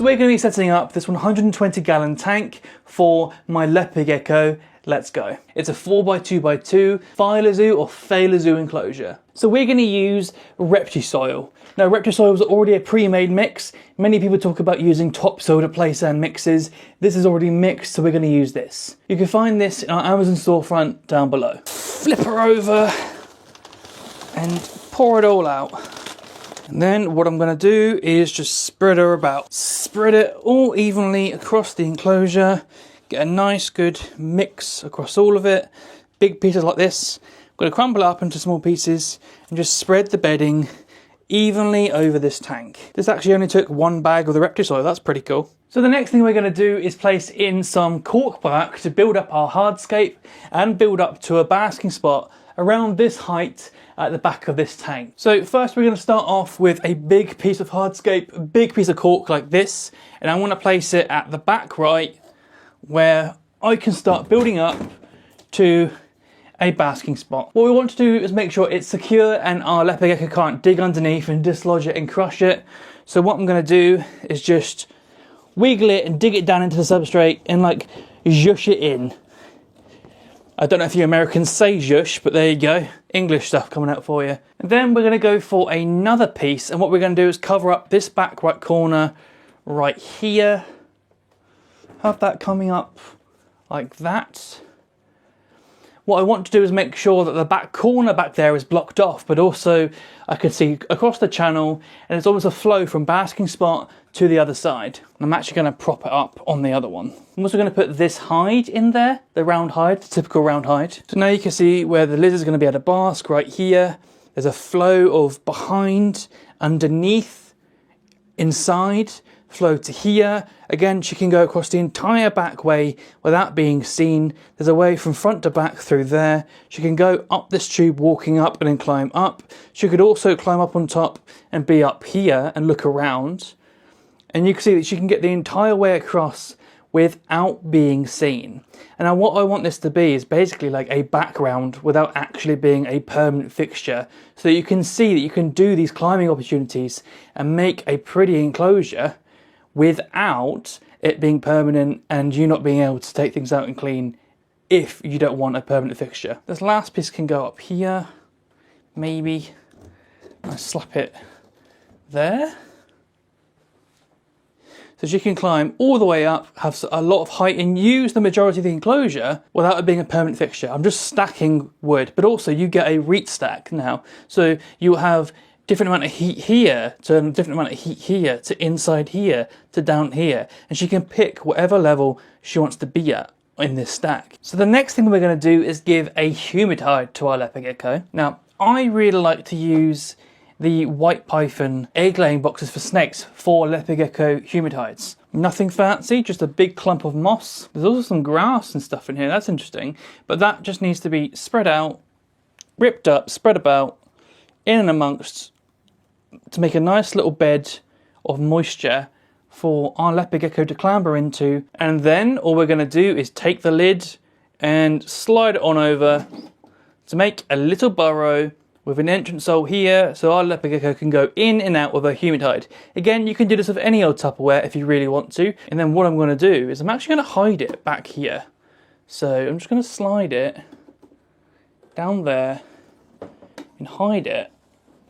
we're going to be setting up this 120 gallon tank for my leopard gecko. Let's go. It's a 4x2x2 Phylazoo or Phylazoo enclosure. So we're going to use Reptisoil. Now Reptisoil is already a pre-made mix. Many people talk about using topsoil to place their mixes. This is already mixed, so we're going to use this. You can find this in our Amazon storefront down below. Flip her over and pour it all out. And then what I'm going to do is just spread her about. Spread it all evenly across the enclosure. Get a nice good mix across all of it. Big pieces like this. I'm going to crumble it up into small pieces and just spread the bedding evenly over this tank. This actually only took 1 bag of the Reptisoil. That's pretty cool. So the next thing we're going to do is place in some cork bark to build up our hardscape and build up to a basking spot around this height at the back of this tank. So first we're going to start off with a big piece of hardscape, a big piece of cork like this, and I want to place it at the back right where I can start building up to a basking spot. What we want to do is make sure it's secure and our leopard gecko can't dig underneath and dislodge it and crush it. So what I'm going to do is just wiggle it and dig it down into the substrate and like zhush it in. I don't know if you Americans say zhush, but there you go. English stuff coming out for you. And then we're going to go for another piece, and what we're going to do is cover up this back right corner right here. Have that coming up like that. What I want to do is make sure that the back corner back there is blocked off, but also I can see across the channel, and it's almost a flow from basking spot to the other side. And I'm actually going to prop it up on the other one. I'm also going to put this hide in there, the round hide, the typical round hide. So now you can see where the lizard's going to be able to bask right here. There's a flow of behind, underneath, inside, flow to here. Again, she can go across the entire back way without being seen. There's a way from front to back through there. She can go up this tube walking up and then climb up. She could also climb up on top and be up here and look around. And you can see that she can get the entire way across without being seen. And now what I want this to be is basically like a background without actually being a permanent fixture, so that you can see that you can do these climbing opportunities and make a pretty enclosure without it being permanent and you not being able to take things out and clean if you don't want a permanent fixture. This last piece can go up here, maybe. I slap it there. So she can climb all the way up, have a lot of height, and use the majority of the enclosure without it being a permanent fixture. I'm just stacking wood, but also you get a reach stack now. So you have different amount of heat here to a different amount of heat here to inside here to down here. And she can pick whatever level she wants to be at in this stack. So the next thing we're going to do is give a humid hide to our leopard gecko. Now, I really like to use the white python egg laying boxes for snakes for leopard gecko humid hides. Nothing fancy, just a big clump of moss. There's also some grass and stuff in here, that's interesting. But that just needs to be spread out, ripped up, spread about, in and amongst, to make a nice little bed of moisture for our leopard gecko to clamber into. And then all we're going to do is take the lid and slide it on over to make a little burrow with an entrance hole here, so our leopard gecko can go in and out with a humid hide. Again, you can do this with any old Tupperware if you really want to. And then what I'm going to do is I'm actually going to hide it back here. So I'm just going to slide it down there and hide it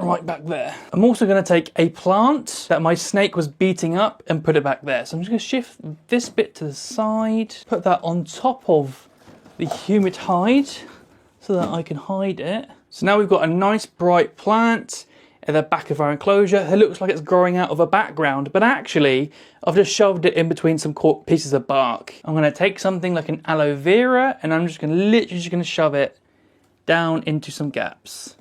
right back there. I'm also going to take a plant that my snake was beating up and put it back there. So I'm just going to shift this bit to the side, put that on top of the humid hide so that I can hide it. So now we've got a nice bright plant at the back of our enclosure. It looks like it's growing out of a background, but actually I've just shoved it in between some pieces of bark. I'm going to take something like an aloe vera and I'm just going to literally shove it down into some gaps.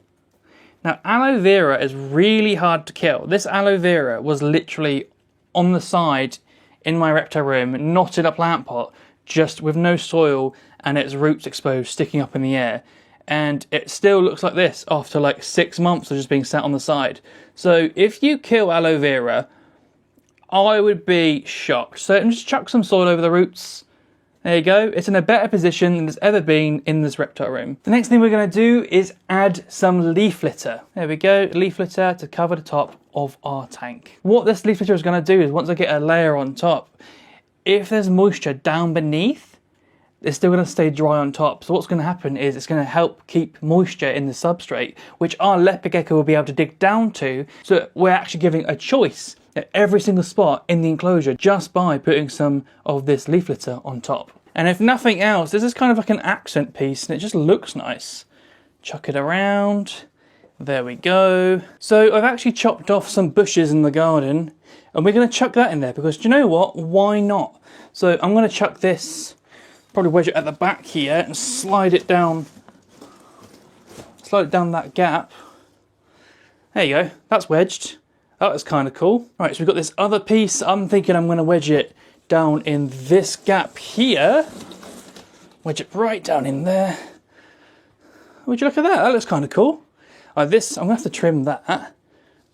Now aloe vera is really hard to kill. This aloe vera was literally on the side in my reptile room, not in a plant pot, just with no soil and its roots exposed, sticking up in the air. And it still looks like this after like 6 months of just being sat on the side. So if you kill aloe vera, I would be shocked. So just chuck some soil over the roots There you go, it's in a better position than it's ever been in this reptile room. The next thing we're going to do is add some leaf litter. There we go, leaf litter to cover the top of our tank. What this leaf litter is going to do is once I get a layer on top, if there's moisture down beneath, it's still going to stay dry on top. So what's going to happen is it's going to help keep moisture in the substrate, which our leopard gecko will be able to dig down to. So we're actually giving a choice at every single spot in the enclosure just by putting some of this leaf litter on top. And if nothing else, this is kind of like an accent piece and it just looks nice. Chuck it around. There we go. So I've actually chopped off some bushes in the garden and we're going to chuck that in there because do you know what? Why not? So I'm going to chuck this, probably wedge it at the back here and slide it down that gap. There you go, that's wedged. That was kind of cool. Right, so we've got this other piece. I'm thinking I'm going to wedge it down in this gap here. Wedge it right down in there. Would you look at that? That looks kind of cool. This, I'm going to have to trim that.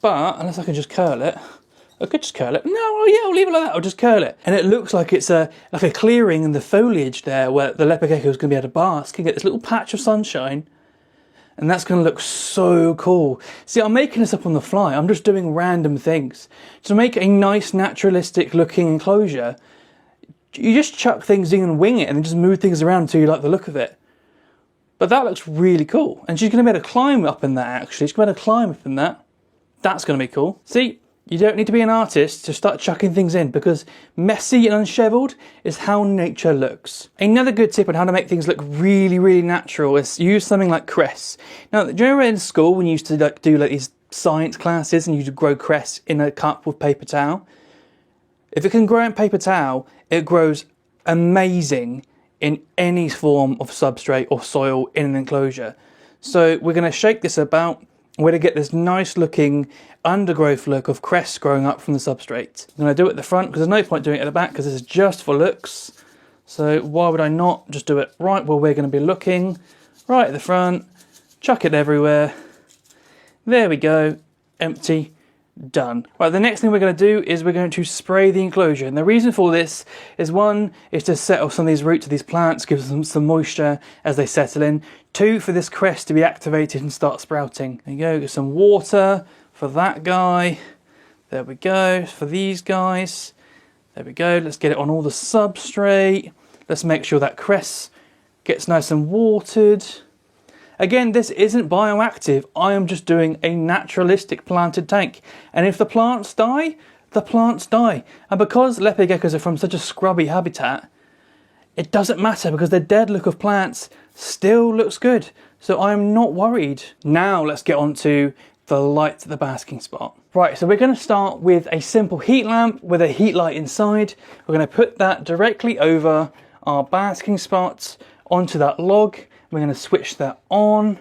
But, unless I can just curl it. I could just curl it. No, oh yeah, I'll leave it like that. I'll just curl it. And it looks like it's like a clearing in the foliage there where the leopard gecko is going to be able to bask and get this little patch of sunshine. And that's going to look so cool. See, I'm making this up on the fly. I'm just doing random things. To make a nice, naturalistic looking enclosure, you just chuck things in and wing it and then just move things around until you like the look of it. But that looks really cool. And she's going to be able to climb up in that, actually. She's going to be able to climb up in that. That's going to be cool. See, you don't need to be an artist to start chucking things in because messy and unshoveled is how nature looks. Another good tip on how to make things look really, really natural is use something like cress. Now, do you remember in school when you used to do these science classes and you'd grow cress in a cup with paper towel? If it can grow in paper towel, it grows amazing in any form of substrate or soil in an enclosure. So we're going to shake this about. We're going to get this nice looking undergrowth look of cress growing up from the substrate. I'm going to do it at the front because there's no point doing it at the back because this is just for looks. So why would I not just do it right where we're going to be looking, right at the front, chuck it everywhere. There we go, empty, done. Right, the next thing we're going to do is we're going to spray the enclosure. And the reason for this is one, is to settle some of these roots of these plants, give them some moisture as they settle in. Two, for this cress to be activated and start sprouting. There you go, get some water for that guy. There we go, for these guys. There we go, let's get it on all the substrate. Let's make sure that cress gets nice and watered. Again, this isn't bioactive. I am just doing a naturalistic planted tank. And if the plants die, the plants die. And because leopard geckos are from such a scrubby habitat, it doesn't matter because the dead look of plants still looks good. So I'm not worried. Now let's get on to the light at the basking spot. Right, so we're going to start with a simple heat lamp with a heat light inside. We're going to put that directly over our basking spots onto that log. We're going to switch that on.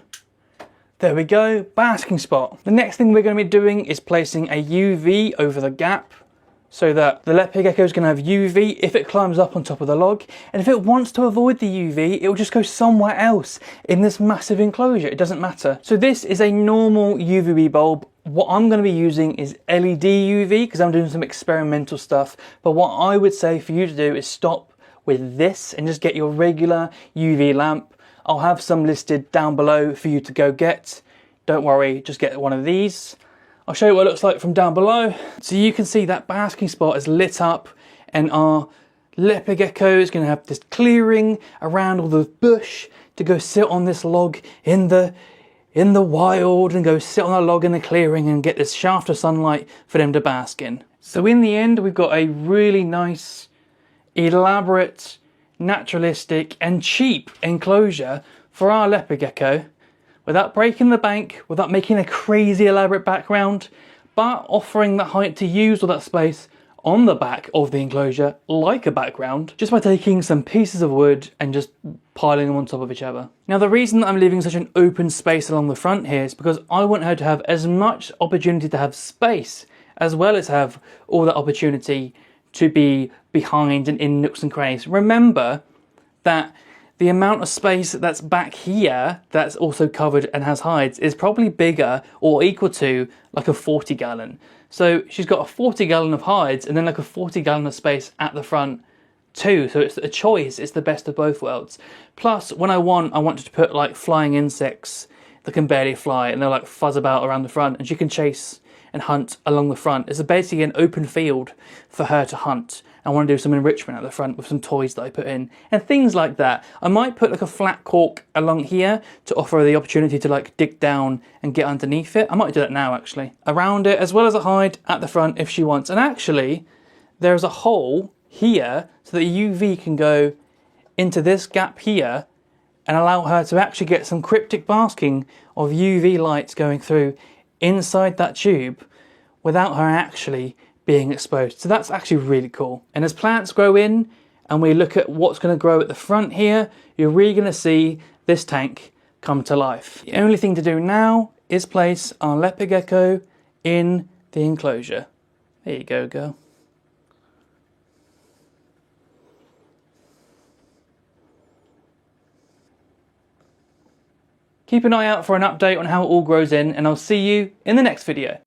There we go, basking spot. The next thing we're going to be doing is placing a UV over the gap so that the leopard gecko is going to have UV if it climbs up on top of the log. And if it wants to avoid the UV, it will just go somewhere else in this massive enclosure. It doesn't matter. So this is a normal UVB bulb. What I'm going to be using is LED UV because I'm doing some experimental stuff. But what I would say for you to do is stop with this and just get your regular UV lamp. I'll have some listed down below for you to go get. Don't worry, just get one of these. I'll show you what it looks like from down below. So you can see that basking spot is lit up and our leopard gecko is going to have this clearing around all the bush to go sit on this log in the wild and go sit on a log in the clearing and get this shaft of sunlight for them to bask in. So in the end, we've got a really nice, elaborate, naturalistic and cheap enclosure for our leopard gecko without breaking the bank, without making a crazy elaborate background, but offering the height to use all that space on the back of the enclosure like a background, just by taking some pieces of wood and just piling them on top of each other. Now the reason that I'm leaving such an open space along the front here is because I want her to have as much opportunity to have space as well as have all that opportunity to be behind and in nooks and crannies. Remember that the amount of space that's back here that's also covered and has hides is probably bigger or equal to like a 40 gallon. So she's got a 40 gallon of hides and then like a 40 gallon of space at the front two, so it's a choice. It's the best of both worlds. Plus, when I wanted to put like flying insects that can barely fly and they'll like fuzz about around the front, and she can chase and hunt along the front. It's basically an open field for her to hunt. I want to do some enrichment at the front with some toys that I put in and things like that. I might put like a flat cork along here to offer her the opportunity to like dig down and get underneath it. I might do that now actually. Around it, as well as a hide at the front if she wants. And actually, there's a hole here so that UV can go into this gap here and allow her to actually get some cryptic masking of UV lights going through inside that tube without her actually being exposed. So that's actually really cool. And as plants grow in and we look at what's going to grow at the front here, you're really going to see this tank come to life. The only thing to do now is place our leopard gecko in the enclosure. There you go, girl. Keep an eye out for an update on how it all grows in, and I'll see you in the next video.